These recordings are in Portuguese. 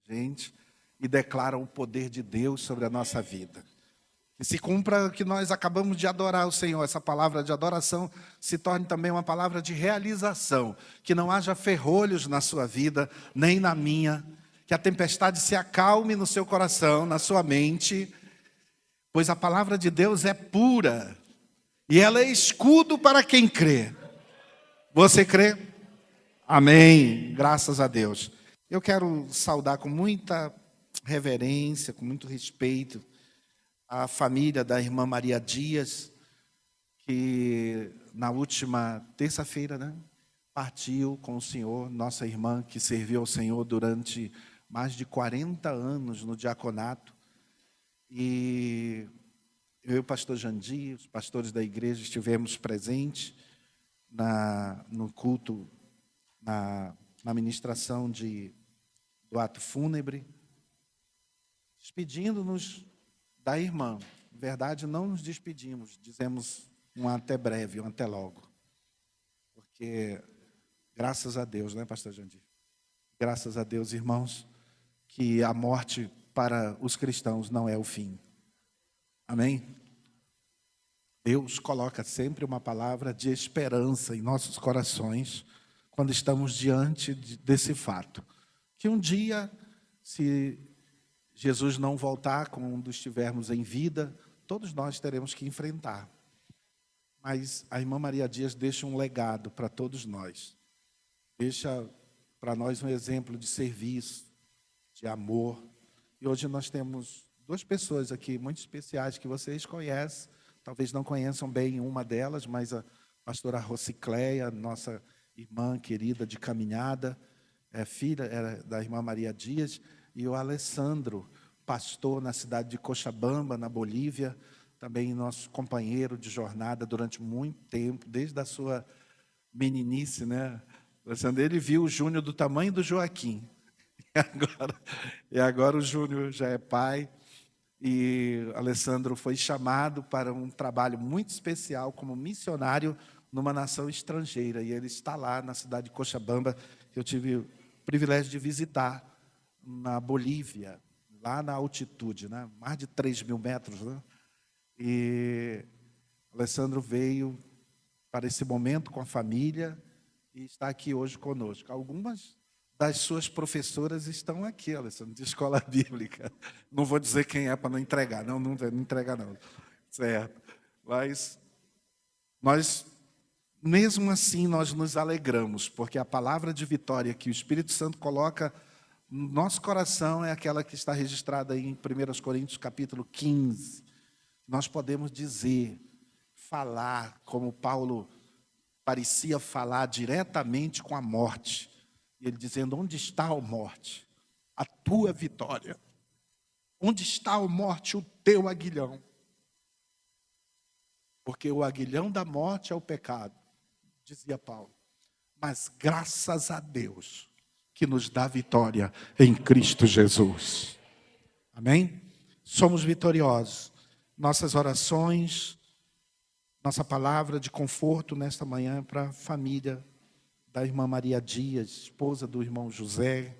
gente e declaram o poder de Deus sobre a nossa vida. Que se cumpra que nós acabamos de adorar o Senhor, essa palavra de adoração se torne também uma palavra de realização, que não haja ferrolhos na sua vida, nem na minha, que a tempestade se acalme no seu coração, na sua mente, pois a palavra de Deus é pura, e ela é escudo para quem crê. Você crê? Amém, graças a Deus. Eu quero saudar com muita reverência, com muito respeito, a família da irmã Maria Dias, que na última terça-feira, né, partiu com o Senhor, nossa irmã que serviu ao Senhor durante mais de 40 anos no diaconato. E eu e o pastor Jandir, os pastores da igreja, estivemos presentes no culto, na ministração do ato fúnebre, despedindo-nos da irmã. Na verdade, não nos despedimos, dizemos um até breve, um até logo. Porque, graças a Deus, né, pastor Jandir? Graças a Deus, irmãos, que a morte para os cristãos não é o fim. Amém? Deus coloca sempre uma palavra de esperança em nossos corações quando estamos diante desse fato. Que um dia, se Jesus não voltar quando estivermos em vida, todos nós teremos que enfrentar. Mas a irmã Maria Dias deixa um legado para todos nós. Deixa para nós um exemplo de serviço, de amor. E hoje nós temos duas pessoas aqui muito especiais que vocês conhecem. Talvez não conheçam bem uma delas, mas a pastora Rocicléia, nossa irmã querida de caminhada, filha da irmã Maria Dias, e o Alessandro, pastor na cidade de Cochabamba, na Bolívia, também nosso companheiro de jornada durante muito tempo, desde a sua meninice, né? Alessandro, ele viu o Júnior do tamanho do Joaquim, e agora o Júnior já é pai, e Alessandro foi chamado para um trabalho muito especial como missionário numa nação estrangeira, e ele está lá na cidade de Cochabamba, que eu tive o privilégio de visitar, na Bolívia, lá na altitude, né? Mais de 3.000 metros. Né? E Alessandro veio para esse momento com a família e está aqui hoje conosco. Algumas das suas professoras estão aqui, Alessandro, de escola bíblica. Não vou dizer quem é para não entregar. Não entregar não. Certo. Mas nós, mesmo assim, nós nos alegramos, porque a palavra de vitória que o Espírito Santo coloca no nosso coração é aquela que está registrada em 1 Coríntios capítulo 15. Nós podemos dizer, falar, como Paulo parecia falar diretamente com a morte. E ele dizendo, onde está, ó morte, a tua vitória? Onde está, ó morte, o teu aguilhão? Porque o aguilhão da morte é o pecado, dizia Paulo. Mas graças a Deus, que nos dá vitória em Cristo Jesus. Amém? Somos vitoriosos. Nossas orações, nossa palavra de conforto nesta manhã para a família da irmã Maria Dias, esposa do irmão José.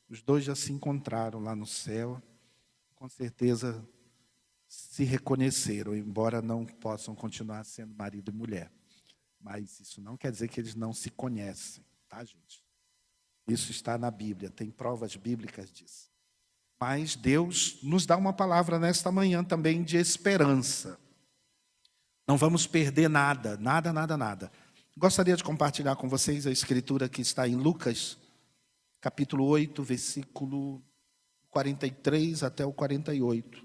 Os dois já se encontraram lá no céu. Com certeza se reconheceram, embora não possam continuar sendo marido e mulher. Mas isso não quer dizer que eles não se conhecem, tá, gente? Isso está na Bíblia, tem provas bíblicas disso. Mas Deus nos dá uma palavra nesta manhã também de esperança. Não vamos perder nada, nada, nada, nada. Gostaria de compartilhar com vocês a escritura que está em Lucas, capítulo 8, versículo 43 até o 48.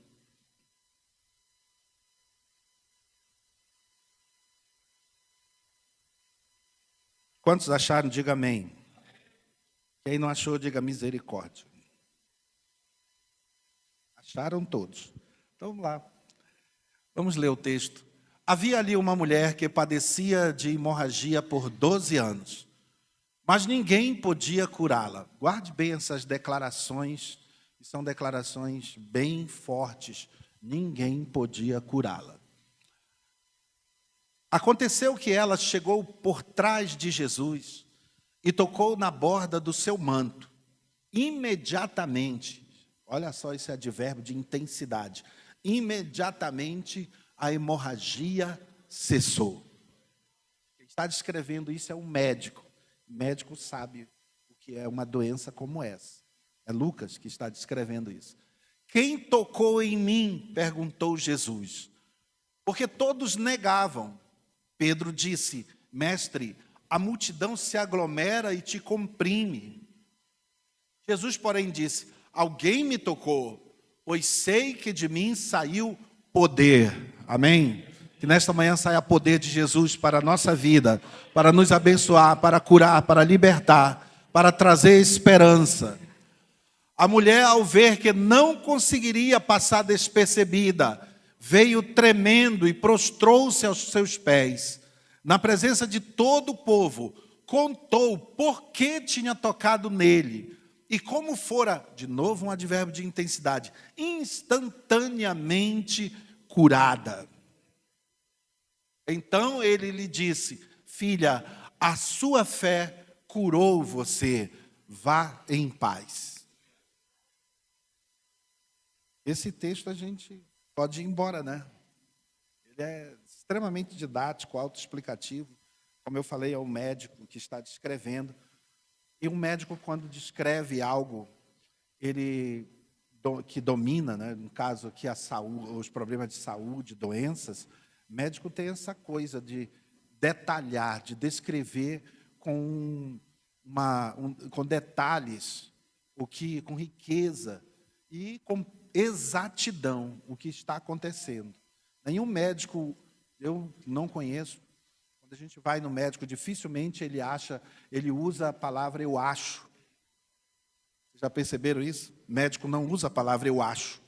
Quantos acharam? Diga amém. Quem não achou, diga misericórdia. Acharam todos. Então vamos lá. Vamos ler o texto. Havia ali uma mulher que padecia de hemorragia por 12 anos, mas ninguém podia curá-la. Guarde bem essas declarações, que são declarações bem fortes. Ninguém podia curá-la. Aconteceu que ela chegou por trás de Jesus e tocou na borda do seu manto. imediatamente, olha só esse advérbio de intensidade, imediatamente a hemorragia cessou. Quem está descrevendo isso é um médico. O médico sabe o que é uma doença como essa. É Lucas que está descrevendo isso. Quem tocou em mim? Perguntou Jesus. Porque todos negavam. Pedro disse: Mestre, a multidão se aglomera e te comprime. Jesus, porém, disse: Alguém me tocou, pois sei que de mim saiu poder. Amém? Que nesta manhã saia poder de Jesus para a nossa vida, para nos abençoar, para curar, para libertar, para trazer esperança. A mulher, ao ver que não conseguiria passar despercebida, veio tremendo e prostrou-se aos seus pés. Na presença de todo o povo, contou por que tinha tocado nele e como fora, de novo um advérbio de intensidade, instantaneamente curada. Então ele lhe disse: Filha, a sua fé curou você, vá em paz. Esse texto a gente pode ir embora, né? Ele é extremamente didático, autoexplicativo. Como eu falei, é um médico que está descrevendo. E um médico, quando descreve algo, que domina, né? No caso aqui, a saúde, os problemas de saúde, doenças, o médico tem essa coisa de detalhar, de descrever com detalhes, com riqueza e com exatidão o que está acontecendo. Nenhum médico, eu não conheço, quando a gente vai no médico, dificilmente ele usa a palavra eu acho. Vocês já perceberam isso? O médico não usa a palavra eu acho,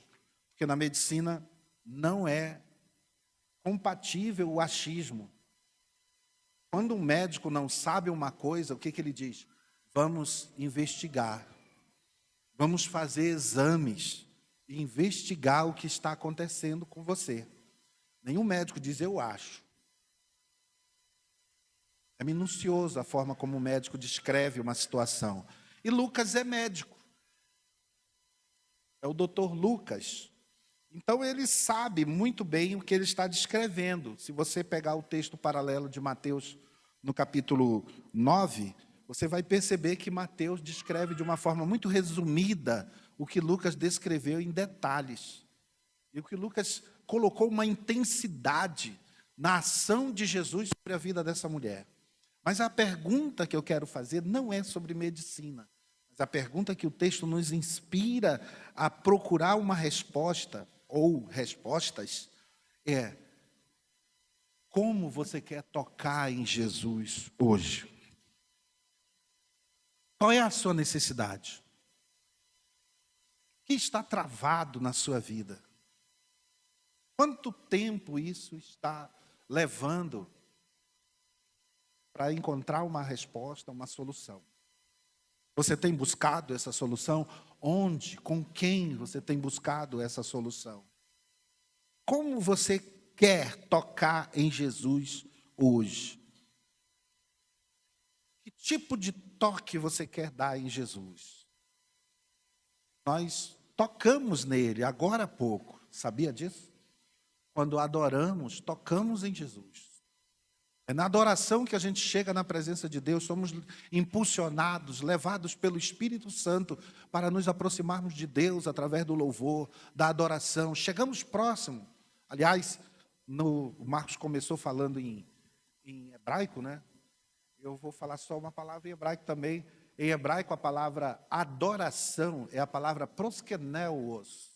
porque na medicina não é compatível o achismo. Quando um médico não sabe uma coisa, o que ele diz? Vamos investigar, vamos fazer exames e investigar o que está acontecendo com você. Nenhum médico diz eu acho. É minucioso a forma como o médico descreve uma situação. E Lucas é médico. É o doutor Lucas. Então ele sabe muito bem o que ele está descrevendo. Se você pegar o texto paralelo de Mateus no capítulo 9, você vai perceber que Mateus descreve de uma forma muito resumida o que Lucas descreveu em detalhes. E o que Lucas colocou uma intensidade na ação de Jesus sobre a vida dessa mulher. Mas a pergunta que eu quero fazer não é sobre medicina. Mas a pergunta que o texto nos inspira a procurar uma resposta, ou respostas, é: como você quer tocar em Jesus hoje? Qual é a sua necessidade? O que está travado na sua vida? Quanto tempo isso está levando para encontrar uma resposta, uma solução? Você tem buscado essa solução? Onde? Com quem você tem buscado essa solução? Como você quer tocar em Jesus hoje? Que tipo de toque você quer dar em Jesus? Nós tocamos nele agora há pouco, sabia disso? Quando adoramos, tocamos em Jesus. É na adoração que a gente chega na presença de Deus, somos impulsionados, levados pelo Espírito Santo para nos aproximarmos de Deus através do louvor, da adoração. Chegamos próximo. Aliás, o Marcos começou falando em hebraico, né? Eu vou falar só uma palavra em hebraico também. Em hebraico, a palavra adoração é a palavra proskeneos.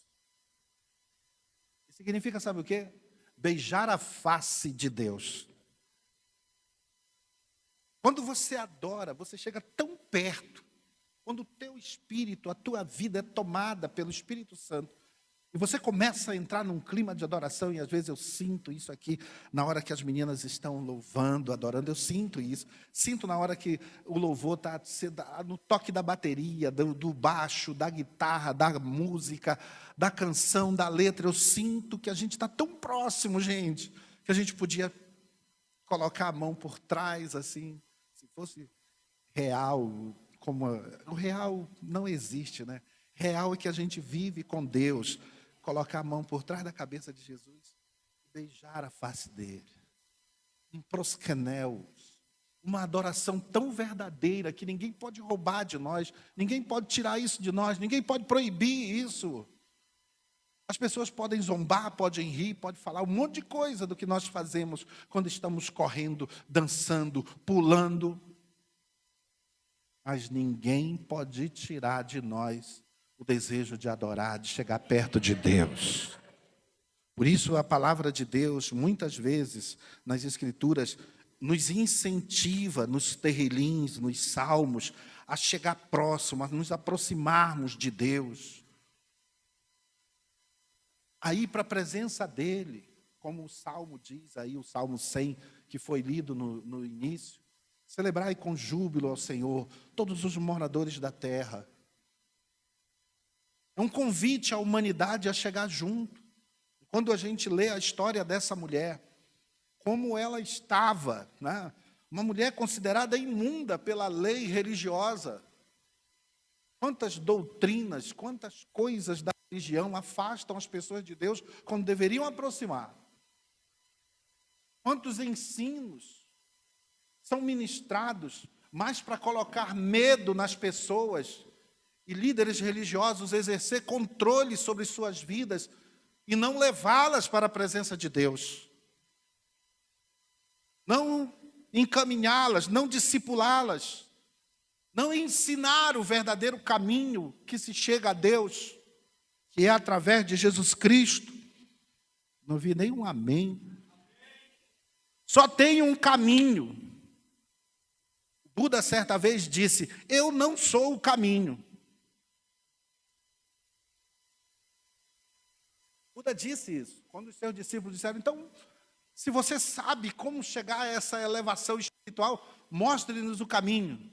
Significa, sabe o quê? Beijar a face de Deus. Quando você adora, você chega tão perto. Quando o teu espírito, a tua vida é tomada pelo Espírito Santo, e você começa a entrar num clima de adoração, e às vezes eu sinto isso aqui, na hora que as meninas estão louvando, adorando, eu sinto isso. Sinto na hora que o louvor está no toque da bateria, do baixo, da guitarra, da música, da canção, da letra. Eu sinto que a gente está tão próximo, gente, que a gente podia colocar a mão por trás, assim, se fosse real, como o real não existe, né? Real é que a gente vive com Deus, colocar a mão por trás da cabeça de Jesus, beijar a face dele, um proskenel, uma adoração tão verdadeira que ninguém pode roubar de nós, ninguém pode tirar isso de nós, ninguém pode proibir isso. As pessoas podem zombar, podem rir, podem falar um monte de coisa do que nós fazemos quando estamos correndo, dançando, pulando. Mas ninguém pode tirar de nós o desejo de adorar, de chegar perto de Deus. Por isso a palavra de Deus, muitas vezes, nas Escrituras, nos incentiva, nos terrilins, nos salmos, a chegar próximo, a nos aproximarmos de Deus. A ir para a presença dEle, como o Salmo diz aí, o Salmo 100, que foi lido no início. Celebrai com júbilo ao Senhor, todos os moradores da terra. É um convite à humanidade a chegar junto. Quando a gente lê a história dessa mulher, como ela estava, né? Uma mulher considerada imunda pela lei religiosa. Quantas doutrinas, quantas coisas da religião afastam as pessoas de Deus quando deveriam aproximar. Quantos ensinos são ministrados mais para colocar medo nas pessoas e líderes religiosos exercer controle sobre suas vidas e não levá-las para a presença de Deus. Não encaminhá-las, não discipulá-las, não ensinar o verdadeiro caminho que se chega a Deus, que é através de Jesus Cristo. Não vi nenhum amém. Só tem um caminho. Buda certa vez disse: eu não sou o caminho. Buda disse isso, quando os seus discípulos disseram: então, se você sabe como chegar a essa elevação espiritual, mostre-nos o caminho.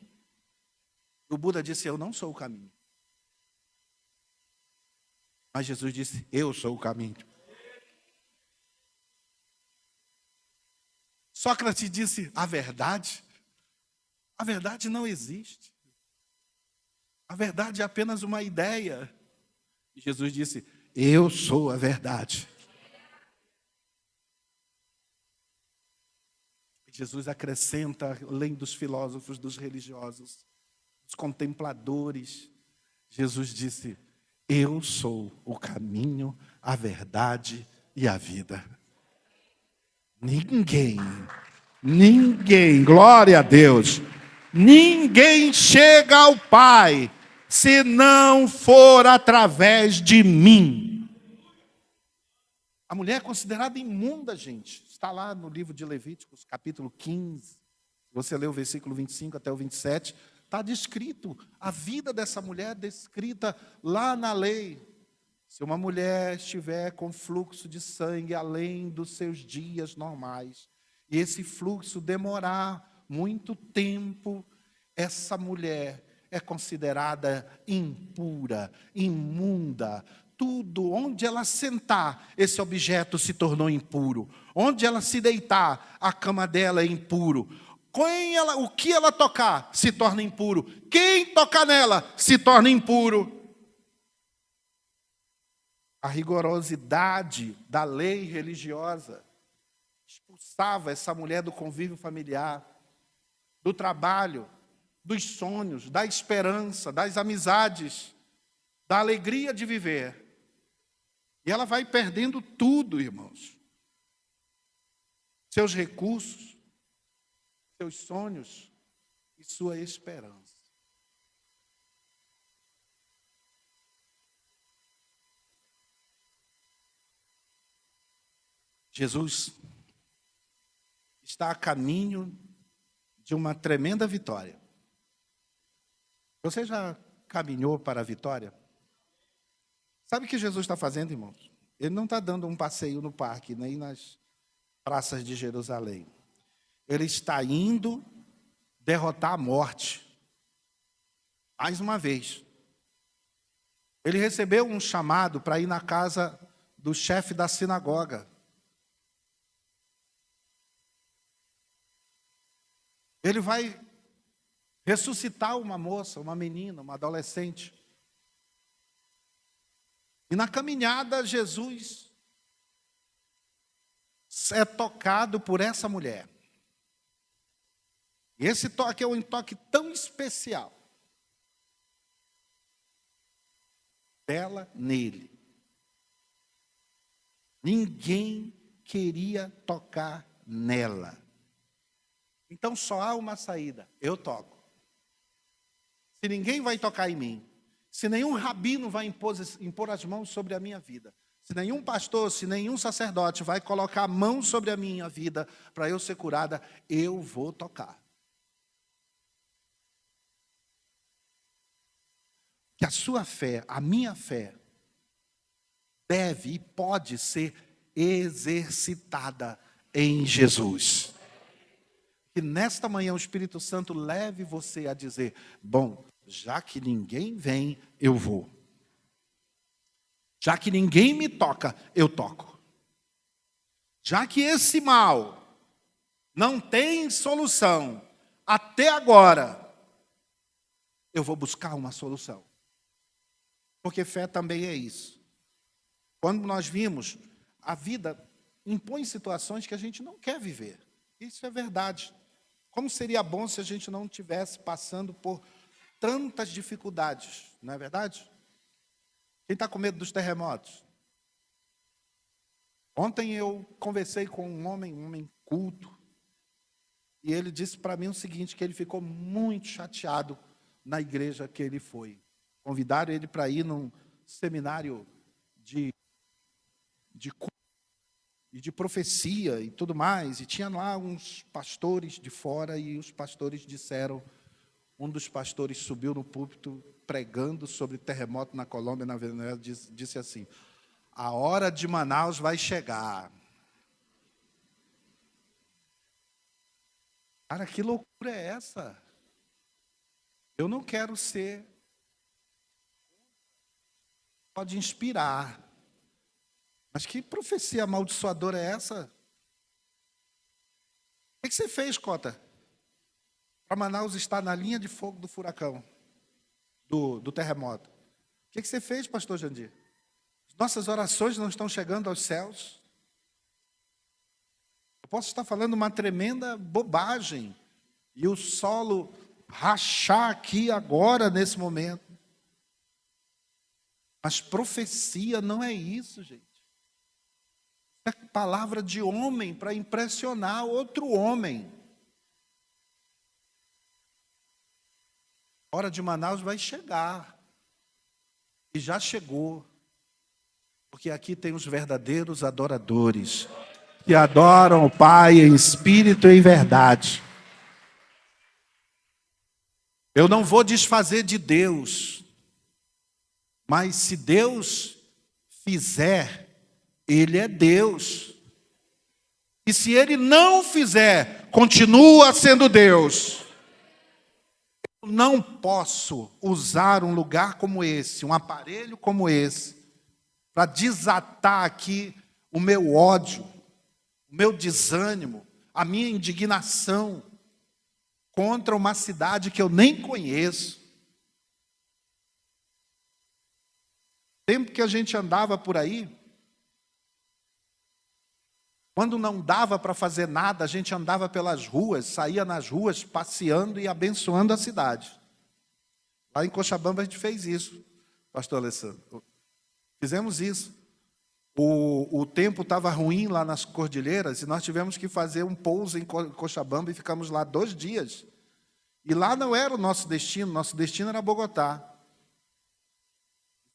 O Buda disse: eu não sou o caminho. Mas Jesus disse: eu sou o caminho. Sócrates disse: a verdade não existe. A verdade é apenas uma ideia. E Jesus disse: eu sou a verdade. E Jesus acrescenta, além dos filósofos, dos religiosos, dos contempladores, Jesus disse: eu sou o caminho, a verdade e a vida. Ninguém, glória a Deus, ninguém chega ao Pai se não for através de mim. A mulher é considerada imunda, gente. Está lá no livro de Levíticos, capítulo 15. Você lê o versículo 25 até o 27. Está descrito a vida dessa mulher, descrita lá na lei. Se uma mulher estiver com fluxo de sangue além dos seus dias normais, e esse fluxo demorar muito tempo, essa mulher é considerada impura, imunda. Tudo, onde ela sentar, esse objeto se tornou impuro. Onde ela se deitar, a cama dela é impuro. O que ela tocar, se torna impuro. Quem tocar nela, se torna impuro. A rigorosidade da lei religiosa expulsava essa mulher do convívio familiar, do trabalho, dos sonhos, da esperança, das amizades, da alegria de viver. E ela vai perdendo tudo, irmãos. Seus recursos, seus sonhos e sua esperança. Jesus está a caminho de uma tremenda vitória. Você já caminhou para a vitória? Sabe o que Jesus está fazendo, irmãos? Ele não está dando um passeio no parque, nem nas praças de Jerusalém. Ele está indo derrotar a morte. Mais uma vez. Ele recebeu um chamado para ir na casa do chefe da sinagoga. Ele vai ressuscitar uma moça, uma menina, uma adolescente. E na caminhada, Jesus é tocado por essa mulher. E esse toque é um toque tão especial dela nele. Ninguém queria tocar nela. Então só há uma saída: eu toco. Se ninguém vai tocar em mim, se nenhum rabino vai impor as mãos sobre a minha vida, se nenhum pastor, se nenhum sacerdote vai colocar a mão sobre a minha vida para eu ser curada, eu vou tocar. Que a sua fé, a minha fé, deve e pode ser exercitada em Jesus. Que nesta manhã o Espírito Santo leve você a dizer: bom, já que ninguém vem, eu vou. Já que ninguém me toca, eu toco. Já que esse mal não tem solução até agora, eu vou buscar uma solução. Porque fé também é isso. Quando nós vimos, a vida impõe situações que a gente não quer viver. Isso é verdade. Como seria bom se a gente não estivesse passando por tantas dificuldades, não é verdade? Quem está com medo dos terremotos? Ontem eu conversei com um homem culto, e ele disse para mim o seguinte, que ele ficou muito chateado na igreja que ele foi. Convidaram ele para ir num seminário de culto e de profecia e tudo mais, e tinha lá uns pastores de fora, e os pastores disseram, um dos pastores subiu no púlpito pregando sobre terremoto na Colômbia, na Venezuela, disse assim: a hora de Manaus vai chegar. Cara, que loucura é essa? Eu não quero ser, pode inspirar, mas que profecia amaldiçoadora é essa? O que você fez, Cota? Para Manaus estar na linha de fogo do furacão, do terremoto. O que você fez, pastor Jandir? Nossas orações não estão chegando aos céus. Eu posso estar falando uma tremenda bobagem, e o solo rachar aqui agora, nesse momento. Mas profecia não é isso, gente. É palavra de homem para impressionar outro homem. A hora de Manaus vai chegar. E já chegou. Porque aqui tem os verdadeiros adoradores, que adoram o Pai em espírito e em verdade. Eu não vou desfazer de Deus, mas se Deus fizer, Ele é Deus. E se Ele não fizer, continua sendo Deus. Eu não posso usar um lugar como esse, um aparelho como esse, para desatar aqui o meu ódio, o meu desânimo, a minha indignação contra uma cidade que eu nem conheço. Tempo que a gente andava por aí, quando não dava para fazer nada, a gente andava pelas ruas, saía nas ruas, passeando e abençoando a cidade. Lá em Cochabamba a gente fez isso, pastor Alessandro. Fizemos isso. O tempo estava ruim lá nas cordilheiras e nós tivemos que fazer um pouso em Cochabamba e ficamos lá 2 dias. E lá não era o nosso destino era Bogotá.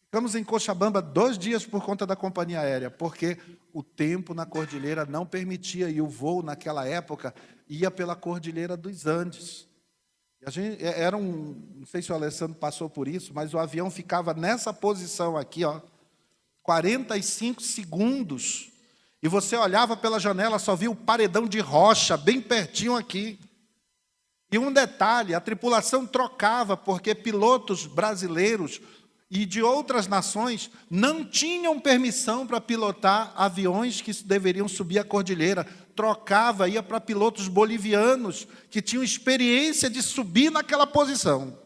Ficamos em Cochabamba 2 dias por conta da companhia aérea, porque o tempo na cordilheira não permitia, e o voo naquela época ia pela cordilheira dos Andes. E a gente, não sei se o Alessandro passou por isso, mas o avião ficava nessa posição aqui, 45 segundos, e você olhava pela janela, só via o paredão de rocha, bem pertinho aqui. E um detalhe, a tripulação trocava, porque pilotos brasileiros e de outras nações não tinham permissão para pilotar aviões que deveriam subir a cordilheira. trocava, ia para pilotos bolivianos que tinham experiência de subir naquela posição.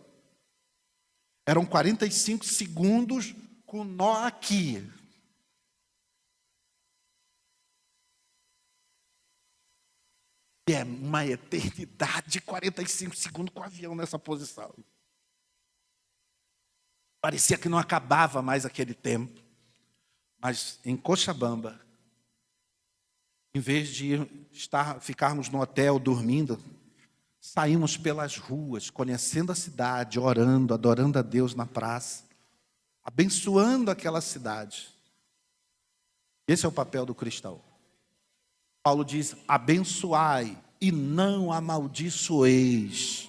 Eram 45 segundos com nó aqui. E é uma eternidade, 45 segundos com o avião nessa posição. Parecia que não acabava mais aquele tempo. Mas em Cochabamba, em vez de ficarmos no hotel dormindo, saímos pelas ruas, conhecendo a cidade, orando, adorando a Deus na praça, abençoando aquela cidade. Esse é o papel do cristão. Paulo diz: abençoai e não amaldiçoeis.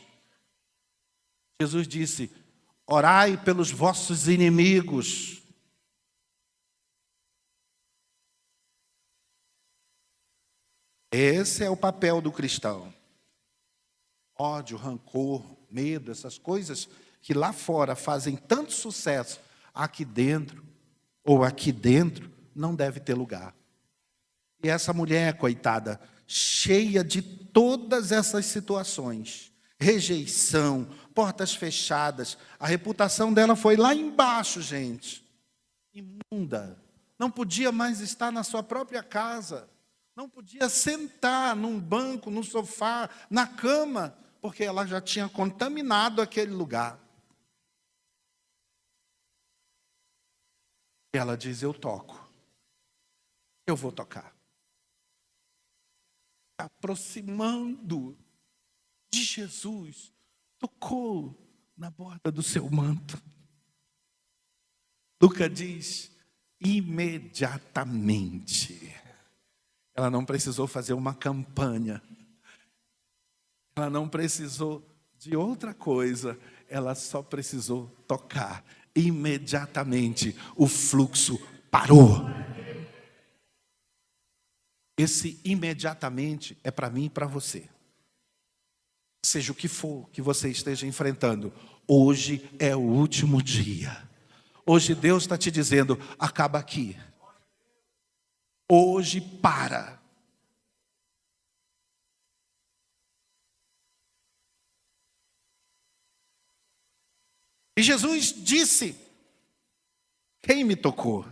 Jesus disse: orai pelos vossos inimigos. Esse é o papel do cristão. Ódio, rancor, medo, essas coisas que lá fora fazem tanto sucesso, aqui dentro não deve ter lugar. E essa mulher, coitada, cheia de todas essas situações, rejeição, portas fechadas, a reputação dela foi lá embaixo, gente, imunda, não podia mais estar na sua própria casa, não podia sentar num banco, no sofá, na cama, porque ela já tinha contaminado aquele lugar. E ela diz: eu toco, eu vou tocar. Aproximando de Jesus, tocou na borda do seu manto. Lucas diz: imediatamente. Ela não precisou fazer uma campanha, ela não precisou de outra coisa, ela só precisou tocar. Imediatamente o fluxo parou. Esse imediatamente é para mim e para você. Seja o que for que você esteja enfrentando, hoje é o último dia. Hoje Deus está te dizendo: acaba aqui. Hoje para. E Jesus disse: quem me tocou?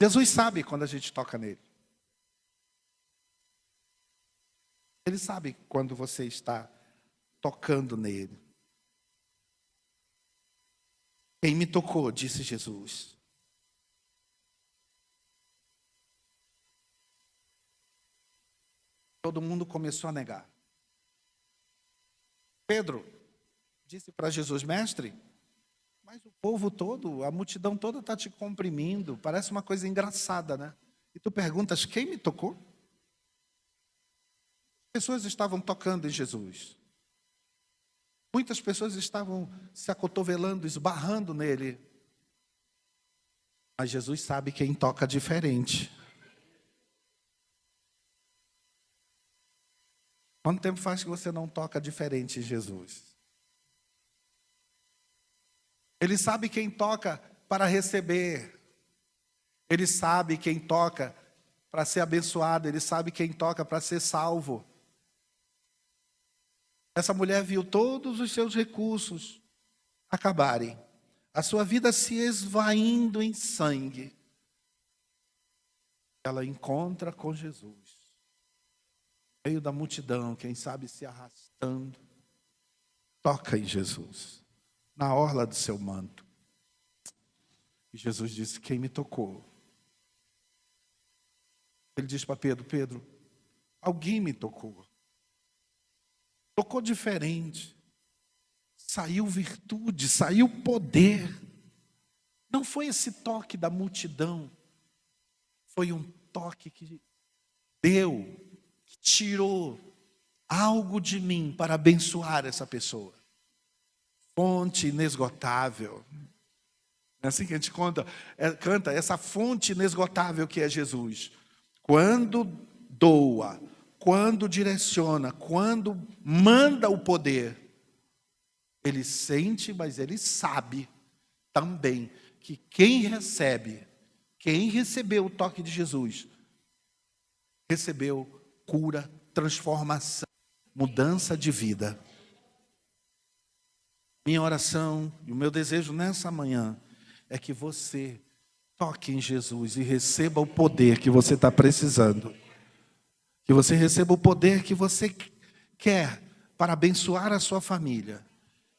Jesus sabe quando a gente toca nele. Ele sabe quando você está tocando nele. Quem me tocou, disse Jesus. Todo mundo começou a negar. Pedro disse para Jesus: mestre, mas o povo todo, a multidão toda está te comprimindo, parece uma coisa engraçada, né? E tu perguntas: quem me tocou? Pessoas estavam tocando em Jesus. Muitas pessoas estavam se acotovelando, esbarrando nele. Mas Jesus sabe quem toca diferente. Quanto tempo faz que você não toca diferente em Jesus? Ele sabe quem toca para receber. Ele sabe quem toca para ser abençoado. Ele sabe quem toca para ser salvo. Essa mulher viu todos os seus recursos acabarem. A sua vida se esvaindo em sangue. Ela encontra com Jesus. No meio da multidão, quem sabe se arrastando. Toca em Jesus. Na orla do seu manto. E Jesus disse: quem me tocou? Ele diz para Pedro: Pedro, alguém me tocou. Tocou diferente. Saiu virtude, saiu poder. Não foi esse toque da multidão. Foi um toque que deu, que tirou algo de mim para abençoar essa pessoa. Fonte inesgotável. É assim que a gente canta, essa fonte inesgotável que é Jesus. Quando doa, quando direciona, quando manda o poder, ele sente, mas ele sabe também que quem recebeu o toque de Jesus, recebeu cura, transformação, mudança de vida. Minha oração e o meu desejo nessa manhã é que você toque em Jesus e receba o poder que você está precisando. Que você receba o poder que você quer para abençoar a sua família.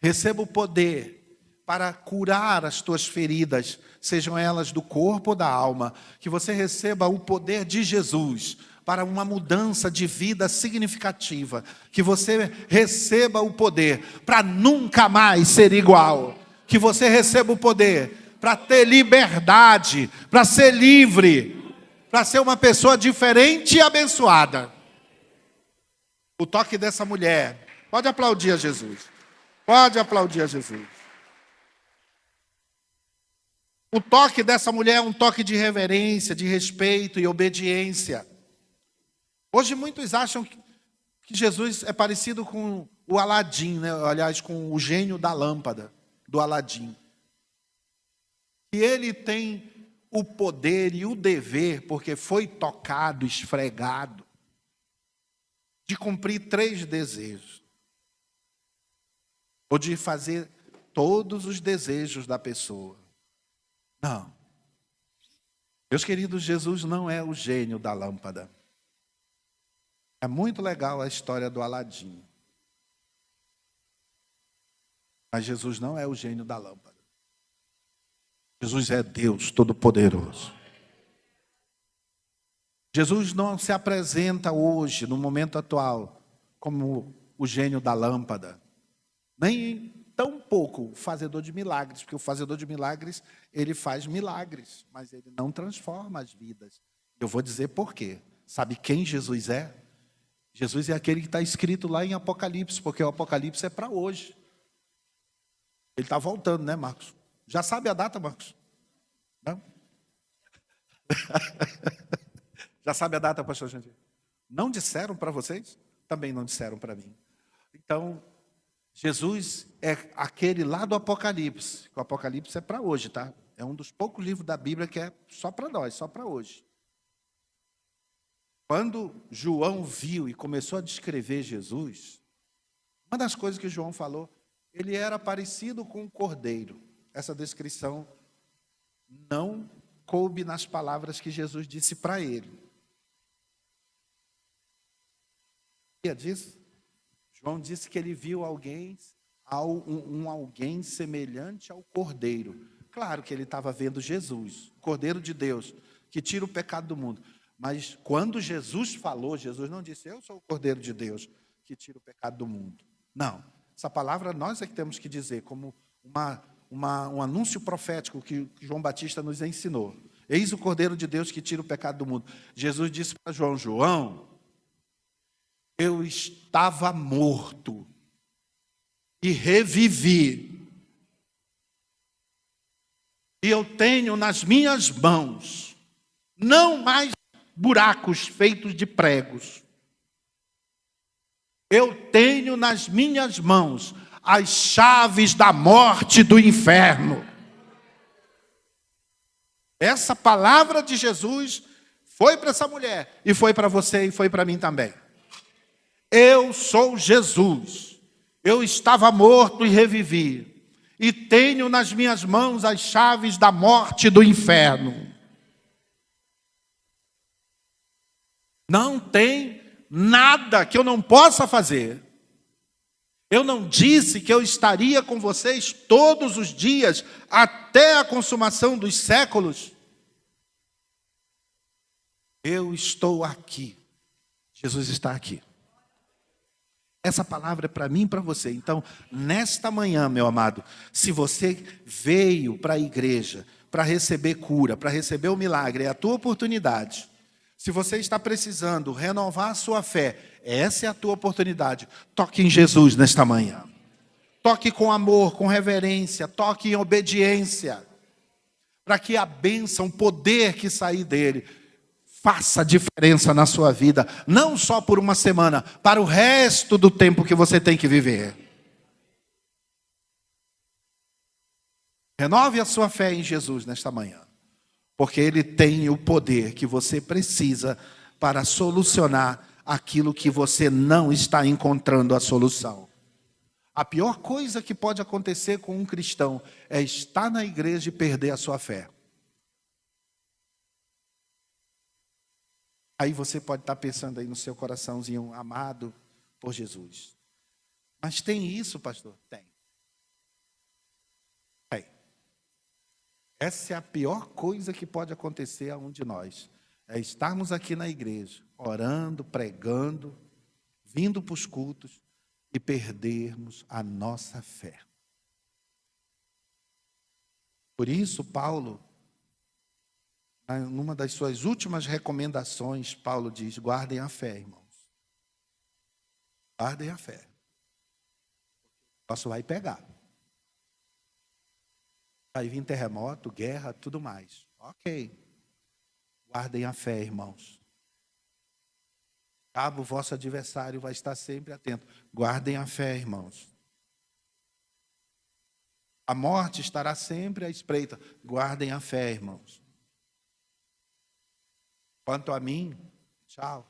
Receba o poder para curar as tuas feridas, sejam elas do corpo ou da alma. Que você receba o poder de Jesus para uma mudança de vida significativa. Que você receba o poder para nunca mais ser igual. Que você receba o poder para ter liberdade, para ser livre, para ser uma pessoa diferente e abençoada. O toque dessa mulher, pode aplaudir a Jesus. Pode aplaudir a Jesus. O toque dessa mulher é um toque de reverência, de respeito e obediência. Hoje muitos acham que Jesus é parecido com o Aladim, né? Aliás, com o gênio da lâmpada, do Aladim. E ele tem o poder e o dever, porque foi tocado, esfregado, de cumprir 3 desejos. Ou de fazer todos os desejos da pessoa. Não. Meus queridos, Jesus não é o gênio da lâmpada. É muito legal a história do Aladim. Mas Jesus não é o gênio da lâmpada. Jesus é Deus Todo-Poderoso. Jesus não se apresenta hoje, no momento atual, como o gênio da lâmpada. Nem tão pouco o fazedor de milagres, porque o fazedor de milagres, ele faz milagres, mas ele não transforma as vidas. Eu vou dizer por quê. Sabe quem Jesus é? Jesus é aquele que está escrito lá em Apocalipse, porque o Apocalipse é para hoje. Ele está voltando, né, Marcos? Já sabe a data, Marcos? Não? Já sabe a data, pastor Jandir? Não disseram para vocês? Também não disseram para mim. Então, Jesus é aquele lá do Apocalipse. O Apocalipse é para hoje, tá? É um dos poucos livros da Bíblia que é só para nós, só para hoje. Quando João viu e começou a descrever Jesus, uma das coisas que João falou, ele era parecido com um cordeiro. Essa descrição não coube nas palavras que Jesus disse para ele. O que disso? João disse que ele viu alguém semelhante ao cordeiro. Claro que ele estava vendo Jesus, o Cordeiro de Deus, que tira o pecado do mundo. Mas quando Jesus falou, Jesus não disse, eu sou o Cordeiro de Deus, que tira o pecado do mundo. Não, essa palavra nós é que temos que dizer, como um anúncio profético que João Batista nos ensinou. Eis o Cordeiro de Deus que tira o pecado do mundo. Jesus disse para João, João, eu estava morto e revivi. E eu tenho nas minhas mãos, não mais buracos feitos de pregos. Eu tenho nas minhas mãos as chaves da morte e do inferno. Essa palavra de Jesus foi para essa mulher, e foi para você, e foi para mim também. Eu sou Jesus. Eu estava morto e revivi. E tenho nas minhas mãos as chaves da morte e do inferno. Não tem nada que eu não possa fazer. Eu não disse que eu estaria com vocês todos os dias, até a consumação dos séculos. Eu estou aqui. Jesus está aqui. Essa palavra é para mim e para você. Então, nesta manhã, meu amado, se você veio para a igreja para receber cura, para receber o milagre, é a tua oportunidade. Se você está precisando renovar a sua fé, essa é a tua oportunidade. Toque em Jesus nesta manhã. Toque com amor, com reverência, toque em obediência, para que a bênção, o poder que sair dele, faça diferença na sua vida, não só por uma semana, para o resto do tempo que você tem que viver. Renove a sua fé em Jesus nesta manhã, porque Ele tem o poder que você precisa para solucionar aquilo que você não está encontrando a solução. A pior coisa que pode acontecer com um cristão é estar na igreja e perder a sua fé. Aí você pode estar pensando aí no seu coraçãozinho, amado por Jesus. Mas tem isso, pastor? Tem. Tem. Essa é a pior coisa que pode acontecer a um de nós. É estarmos aqui na igreja, orando, pregando, vindo para os cultos e perdermos a nossa fé. Por isso, Paulo, numa das suas últimas recomendações, Paulo diz: guardem a fé, irmãos. Guardem a fé. O negócio vai pegar. Vai vir terremoto, guerra, tudo mais. Ok. Guardem a fé, irmãos. O vosso adversário vai estar sempre atento. Guardem a fé, irmãos. A morte estará sempre à espreita. Guardem a fé, irmãos. Quanto a mim, tchau.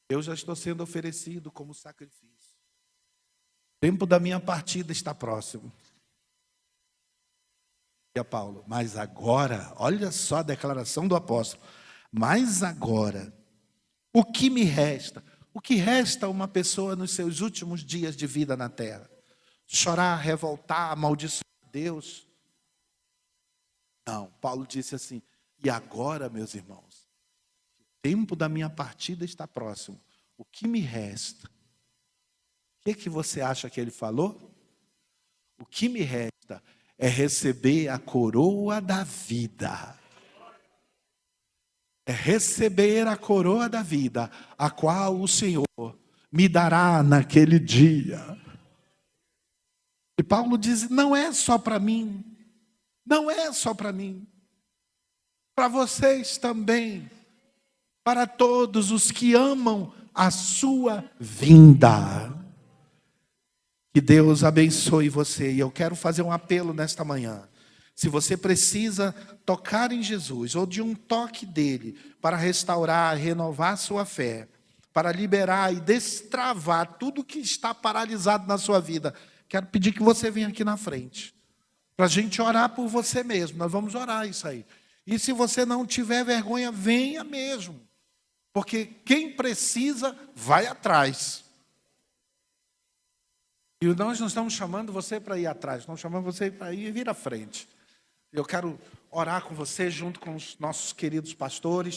Eu já estou sendo oferecido como sacrifício. O tempo da minha partida está próximo. E a Paulo, mas agora, olha só a declaração do apóstolo. Mas agora, o que me resta? O que resta a uma pessoa nos seus últimos dias de vida na terra? Chorar, revoltar, amaldiçoar Deus? Não, Paulo disse assim: e agora, meus irmãos, o tempo da minha partida está próximo. O que me resta? O que você acha que ele falou? O que me resta é receber a coroa da vida. É receber a coroa da vida, a qual o Senhor me dará naquele dia. E Paulo diz: não é só para mim, não é só para mim, para vocês também, para todos os que amam a sua vinda. Que Deus abençoe você. E eu quero fazer um apelo nesta manhã. Se você precisa tocar em Jesus, ou de um toque dele, para restaurar, renovar sua fé, para liberar e destravar tudo que está paralisado na sua vida, quero pedir que você venha aqui na frente, para a gente orar por você mesmo. Nós vamos orar isso aí. E se você não tiver vergonha, venha mesmo, porque quem precisa, vai atrás. E nós não estamos chamando você para ir atrás, nós chamamos você para ir e vir à frente. Eu quero orar com você junto com os nossos queridos pastores.